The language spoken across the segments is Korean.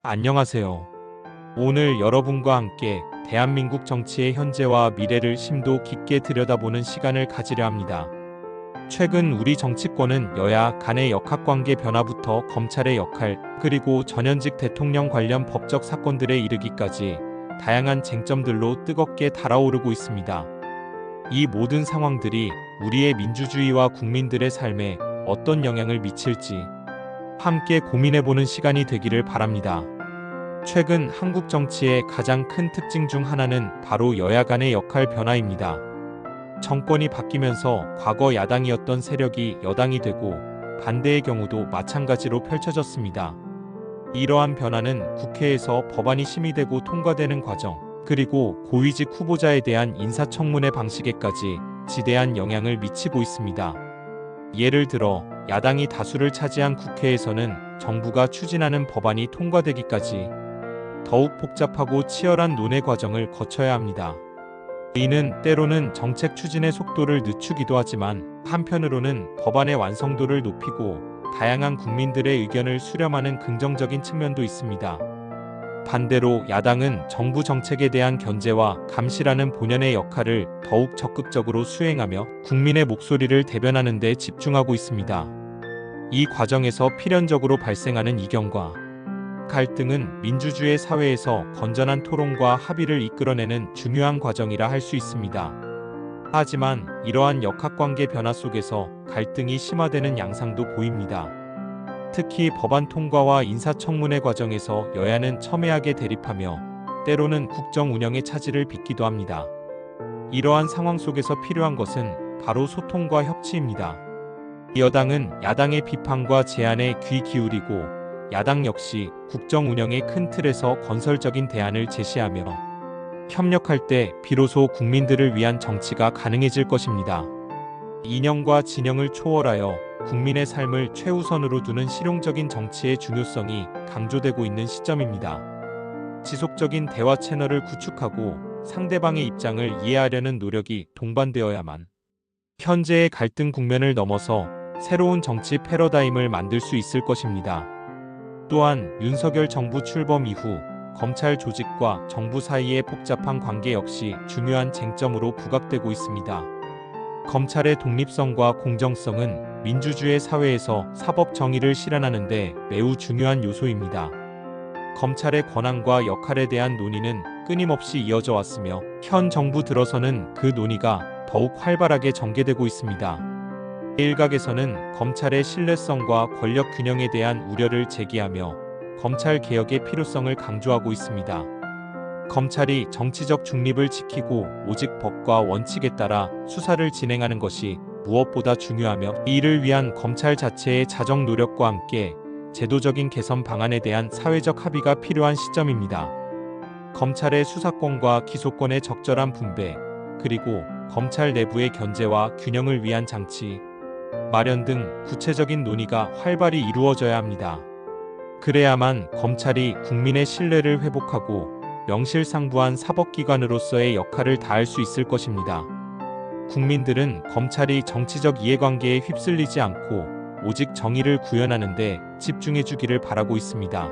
안녕하세요. 오늘 여러분과 함께 대한민국 정치의 현재와 미래를 심도 깊게 들여다보는 시간을 가지려 합니다. 최근 우리 정치권은 여야 간의 역학관계 변화부터 검찰의 역할, 그리고 전현직 대통령 관련 법적 사건들에 이르기까지 다양한 쟁점들로 뜨겁게 달아오르고 있습니다. 이 모든 상황들이 우리의 민주주의와 국민들의 삶에 어떤 영향을 미칠지 함께 고민해보는 시간이 되기를 바랍니다. 최근 한국 정치의 가장 큰 특징 중 하나는 바로 여야 간의 역할 변화입니다. 정권이 바뀌면서 과거 야당이었던 세력이 여당이 되고 반대의 경우도 마찬가지로 펼쳐졌습니다. 이러한 변화는 국회에서 법안이 심의되고 통과되는 과정, 그리고 고위직 후보자에 대한 인사청문회 방식에까지 지대한 영향을 미치고 있습니다. 예를 들어 야당이 다수를 차지한 국회에서는 정부가 추진하는 법안이 통과되기까지 더욱 복잡하고 치열한 논의 과정을 거쳐야 합니다. 이는 때로는 정책 추진의 속도를 늦추기도 하지만 한편으로는 법안의 완성도를 높이고 다양한 국민들의 의견을 수렴하는 긍정적인 측면도 있습니다. 반대로 야당은 정부 정책에 대한 견제와 감시라는 본연의 역할을 더욱 적극적으로 수행하며 국민의 목소리를 대변하는 데 집중하고 있습니다. 이 과정에서 필연적으로 발생하는 이견과 갈등은 민주주의 사회에서 건전한 토론과 합의를 이끌어내는 중요한 과정이라 할 수 있습니다. 하지만 이러한 역학관계 변화 속에서 갈등이 심화되는 양상도 보입니다. 특히 법안 통과와 인사청문회 과정에서 여야는 첨예하게 대립하며 때로는 국정 운영의 차질을 빚기도 합니다. 이러한 상황 속에서 필요한 것은 바로 소통과 협치입니다. 여당은 야당의 비판과 제안에 귀 기울이고 야당 역시 국정 운영의 큰 틀에서 건설적인 대안을 제시하며 협력할 때 비로소 국민들을 위한 정치가 가능해질 것입니다. 이념과 진영을 초월하여 국민의 삶을 최우선으로 두는 실용적인 정치의 중요성이 강조되고 있는 시점입니다. 지속적인 대화 채널을 구축하고 상대방의 입장을 이해하려는 노력이 동반되어야만 현재의 갈등 국면을 넘어서 새로운 정치 패러다임을 만들 수 있을 것입니다. 또한 윤석열 정부 출범 이후 검찰 조직과 정부 사이의 복잡한 관계 역시 중요한 쟁점으로 부각되고 있습니다. 검찰의 독립성과 공정성은 민주주의 사회에서 사법 정의를 실현하는 데 매우 중요한 요소입니다. 검찰의 권한과 역할에 대한 논의는 끊임없이 이어져 왔으며 현 정부 들어서는 그 논의가 더욱 활발하게 전개되고 있습니다. 일각에서는 검찰의 신뢰성과 권력 균형에 대한 우려를 제기하며 검찰 개혁의 필요성을 강조하고 있습니다. 검찰이 정치적 중립을 지키고 오직 법과 원칙에 따라 수사를 진행하는 것이 무엇보다 중요하며 이를 위한 검찰 자체의 자정 노력과 함께 제도적인 개선 방안에 대한 사회적 합의가 필요한 시점입니다. 검찰의 수사권과 기소권의 적절한 분배, 그리고 검찰 내부의 견제와 균형을 위한 장치 마련 등 구체적인 논의가 활발히 이루어져야 합니다. 그래야만 검찰이 국민의 신뢰를 회복하고 명실상부한 사법기관으로서의 역할을 다할 수 있을 것입니다. 국민들은 검찰이 정치적 이해관계에 휩쓸리지 않고 오직 정의를 구현하는 데 집중해 주기를 바라고 있습니다.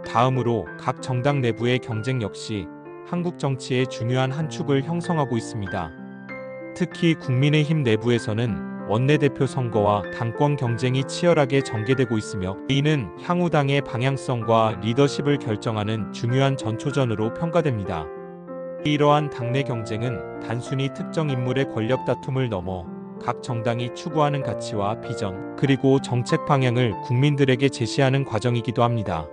다음으로 각 정당 내부의 경쟁 역시 한국 정치의 중요한 한 축을 형성하고 있습니다. 특히 국민의힘 내부에서는 원내대표 선거와 당권 경쟁이 치열하게 전개되고 있으며 이는 향후 당의 방향성과 리더십을 결정하는 중요한 전초전으로 평가됩니다. 이러한 당내 경쟁은 단순히 특정 인물의 권력 다툼을 넘어 각 정당이 추구하는 가치와 비전, 그리고 정책 방향을 국민들에게 제시하는 과정이기도 합니다.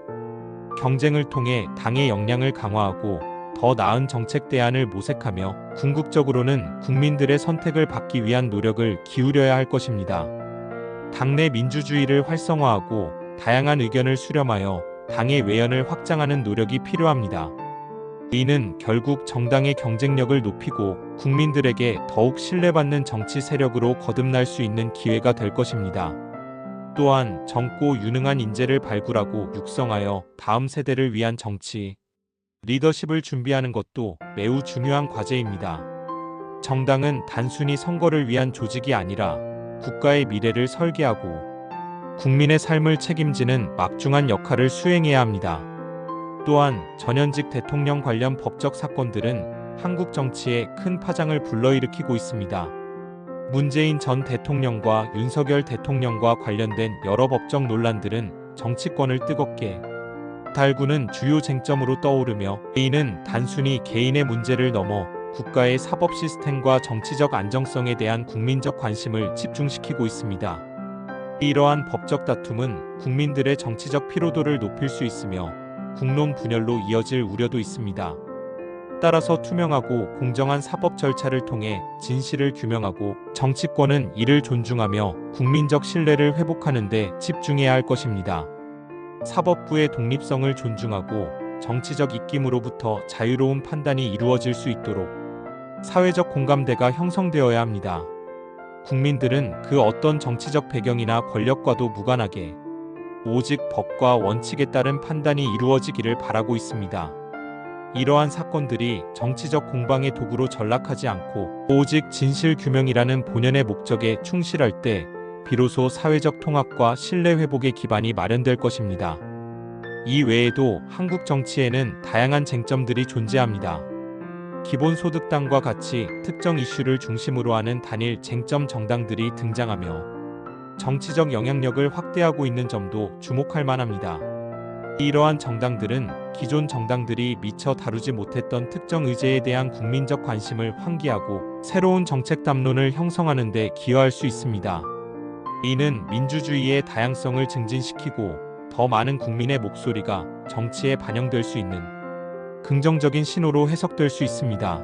경쟁을 통해 당의 역량을 강화하고 더 나은 정책 대안을 모색하며 궁극적으로는 국민들의 선택을 받기 위한 노력을 기울여야 할 것입니다. 당내 민주주의를 활성화하고 다양한 의견을 수렴하여 당의 외연을 확장하는 노력이 필요합니다. 이는 결국 정당의 경쟁력을 높이고 국민들에게 더욱 신뢰받는 정치 세력으로 거듭날 수 있는 기회가 될 것입니다. 또한 젊고 유능한 인재를 발굴하고 육성하여 다음 세대를 위한 정치, 리더십을 준비하는 것도 매우 중요한 과제입니다. 정당은 단순히 선거를 위한 조직이 아니라 국가의 미래를 설계하고 국민의 삶을 책임지는 막중한 역할을 수행해야 합니다. 또한 전현직 대통령 관련 법적 사건들은 한국 정치에 큰 파장을 불러일으키고 있습니다. 문재인 전 대통령과 윤석열 대통령과 관련된 여러 법적 논란들은 정치권을 뜨겁게 달구는 주요 쟁점으로 떠오르며, 이는 단순히 개인의 문제를 넘어 국가의 사법 시스템과 정치적 안정성에 대한 국민적 관심을 집중시키고 있습니다. 이러한 법적 다툼은 국민들의 정치적 피로도를 높일 수 있으며 국론 분열로 이어질 우려도 있습니다. 따라서 투명하고 공정한 사법 절차를 통해 진실을 규명하고, 정치권은 이를 존중하며 국민적 신뢰를 회복하는 데 집중해야 할 것입니다. 사법부의 독립성을 존중하고 정치적 입김으로부터 자유로운 판단이 이루어질 수 있도록 사회적 공감대가 형성되어야 합니다. 국민들은 그 어떤 정치적 배경이나 권력과도 무관하게 오직 법과 원칙에 따른 판단이 이루어지기를 바라고 있습니다. 이러한 사건들이 정치적 공방의 도구로 전락하지 않고 오직 진실 규명이라는 본연의 목적에 충실할 때 비로소 사회적 통합과 신뢰 회복의 기반이 마련될 것입니다. 이 외에도 한국 정치에는 다양한 쟁점들이 존재합니다. 기본소득당과 같이 특정 이슈를 중심으로 하는 단일 쟁점 정당들이 등장하며 정치적 영향력을 확대하고 있는 점도 주목할 만합니다. 이러한 정당들은 기존 정당들이 미처 다루지 못했던 특정 의제에 대한 국민적 관심을 환기하고 새로운 정책 담론을 형성하는 데 기여할 수 있습니다. 이는 민주주의의 다양성을 증진시키고 더 많은 국민의 목소리가 정치에 반영될 수 있는 긍정적인 신호로 해석될 수 있습니다.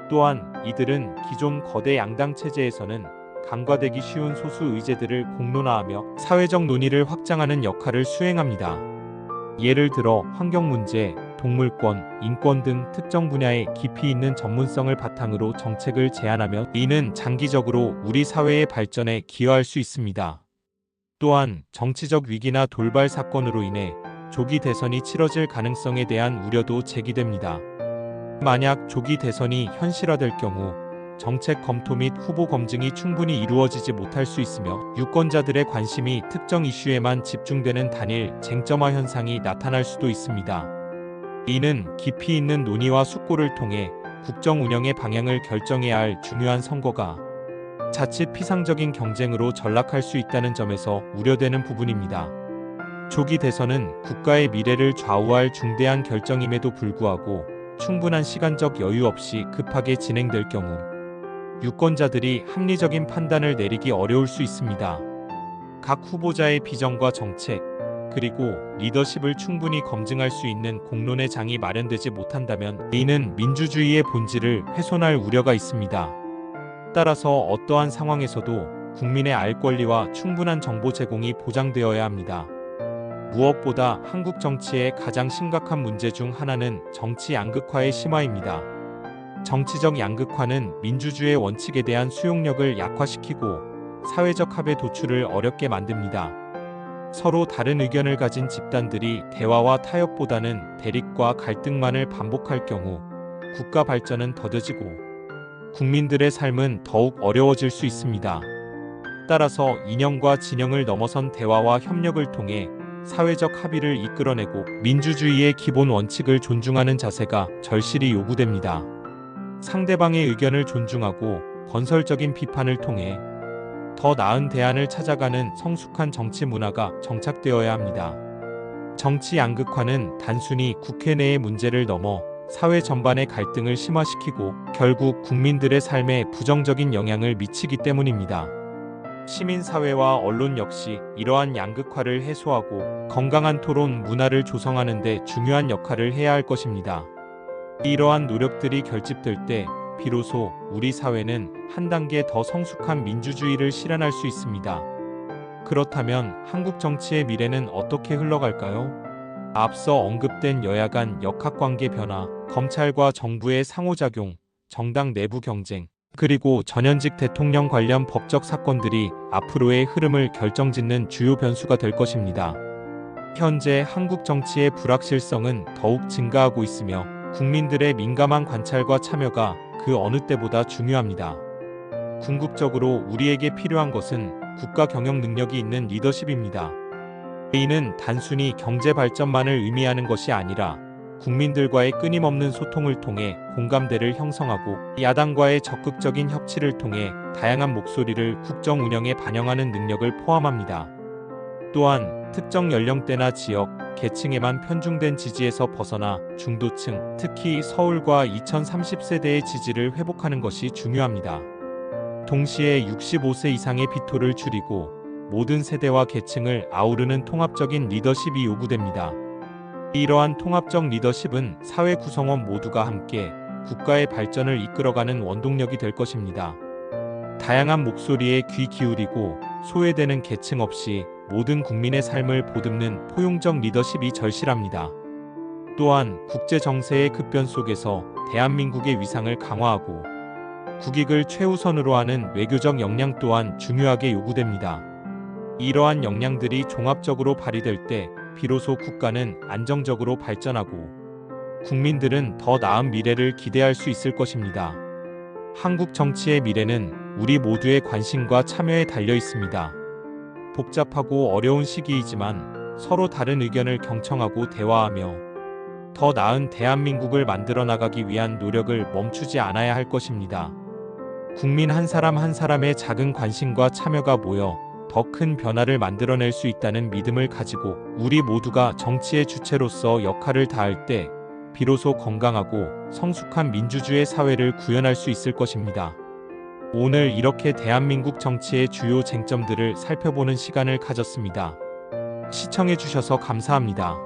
또한 이들은 기존 거대 양당 체제에서는 간과되기 쉬운 소수 의제들을 공론화하며 사회적 논의를 확장하는 역할을 수행합니다. 예를 들어 환경 문제, 동물권, 인권 등 특정 분야에 깊이 있는 전문성을 바탕으로 정책을 제안하며, 이는 장기적으로 우리 사회의 발전에 기여할 수 있습니다. 또한 정치적 위기나 돌발 사건으로 인해 조기 대선이 치러질 가능성에 대한 우려도 제기됩니다. 만약 조기 대선이 현실화될 경우 정책 검토 및 후보 검증이 충분히 이루어지지 못할 수 있으며, 유권자들의 관심이 특정 이슈에만 집중되는 단일 쟁점화 현상이 나타날 수도 있습니다. 이는 깊이 있는 논의와 숙고를 통해 국정 운영의 방향을 결정해야 할 중요한 선거가 자칫 피상적인 경쟁으로 전락할 수 있다는 점에서 우려되는 부분입니다. 조기 대선은 국가의 미래를 좌우할 중대한 결정임에도 불구하고 충분한 시간적 여유 없이 급하게 진행될 경우 유권자들이 합리적인 판단을 내리기 어려울 수 있습니다. 각 후보자의 비전과 정책, 그리고 리더십을 충분히 검증할 수 있는 공론의 장이 마련되지 못한다면 이는 민주주의의 본질을 훼손할 우려가 있습니다. 따라서 어떠한 상황에서도 국민의 알 권리와 충분한 정보 제공이 보장되어야 합니다. 무엇보다 한국 정치의 가장 심각한 문제 중 하나는 정치 양극화의 심화입니다. 정치적 양극화는 민주주의의 원칙에 대한 수용력을 약화시키고 사회적 합의 도출을 어렵게 만듭니다. 서로 다른 의견을 가진 집단들이 대화와 타협보다는 대립과 갈등만을 반복할 경우 국가 발전은 더뎌지고 국민들의 삶은 더욱 어려워질 수 있습니다. 따라서 이념과 진영을 넘어선 대화와 협력을 통해 사회적 합의를 이끌어내고 민주주의의 기본 원칙을 존중하는 자세가 절실히 요구됩니다. 상대방의 의견을 존중하고 건설적인 비판을 통해 더 나은 대안을 찾아가는 성숙한 정치 문화가 정착되어야 합니다. 정치 양극화는 단순히 국회 내의 문제를 넘어 사회 전반의 갈등을 심화시키고 결국 국민들의 삶에 부정적인 영향을 미치기 때문입니다. 시민사회와 언론 역시 이러한 양극화를 해소하고 건강한 토론 문화를 조성하는 데 중요한 역할을 해야 할 것입니다. 이러한 노력들이 결집될 때 비로소 우리 사회는 한 단계 더 성숙한 민주주의를 실현할 수 있습니다. 그렇다면 한국 정치의 미래는 어떻게 흘러갈까요? 앞서 언급된 여야 간 역학관계 변화, 검찰과 정부의 상호작용, 정당 내부 경쟁, 그리고 전현직 대통령 관련 법적 사건들이 앞으로의 흐름을 결정짓는 주요 변수가 될 것입니다. 현재 한국 정치의 불확실성은 더욱 증가하고 있으며 국민들의 민감한 관찰과 참여가 그 어느 때보다 중요합니다. 궁극적으로 우리에게 필요한 것은 국가 경영 능력이 있는 리더십입니다. 이는 단순히 경제 발전만을 의미하는 것이 아니라 국민들과의 끊임없는 소통을 통해 공감대를 형성하고 야당과의 적극적인 협치를 통해 다양한 목소리를 국정 운영에 반영하는 능력을 포함합니다. 또한 특정 연령대나 지역, 계층에만 편중된 지지에서 벗어나 중도층, 특히 서울과 2030세대의 지지를 회복하는 것이 중요합니다. 동시에 65세 이상의 비토를 줄이고 모든 세대와 계층을 아우르는 통합적인 리더십이 요구됩니다. 이러한 통합적 리더십은 사회 구성원 모두가 함께 국가의 발전을 이끌어가는 원동력이 될 것입니다. 다양한 목소리에 귀 기울이고 소외되는 계층 없이 모든 국민의 삶을 보듬는 포용적 리더십이 절실합니다. 또한 국제 정세의 급변 속에서 대한민국의 위상을 강화하고 국익을 최우선으로 하는 외교적 역량 또한 중요하게 요구됩니다. 이러한 역량들이 종합적으로 발휘될 때 비로소 국가는 안정적으로 발전하고 국민들은 더 나은 미래를 기대할 수 있을 것입니다. 한국 정치의 미래는 우리 모두의 관심과 참여에 달려 있습니다. 복잡하고 어려운 시기이지만 서로 다른 의견을 경청하고 대화하며 더 나은 대한민국을 만들어 나가기 위한 노력을 멈추지 않아야 할 것입니다. 국민 한 사람 한 사람의 작은 관심과 참여가 모여 더 큰 변화를 만들어낼 수 있다는 믿음을 가지고 우리 모두가 정치의 주체로서 역할을 다할 때 비로소 건강하고 성숙한 민주주의 사회를 구현할 수 있을 것입니다. 오늘 이렇게 대한민국 정치의 주요 쟁점들을 살펴보는 시간을 가졌습니다. 시청해 주셔서 감사합니다.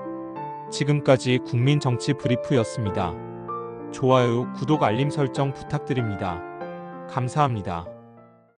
지금까지 국민정치 브리프였습니다. 좋아요, 구독, 알림 설정 부탁드립니다. 감사합니다.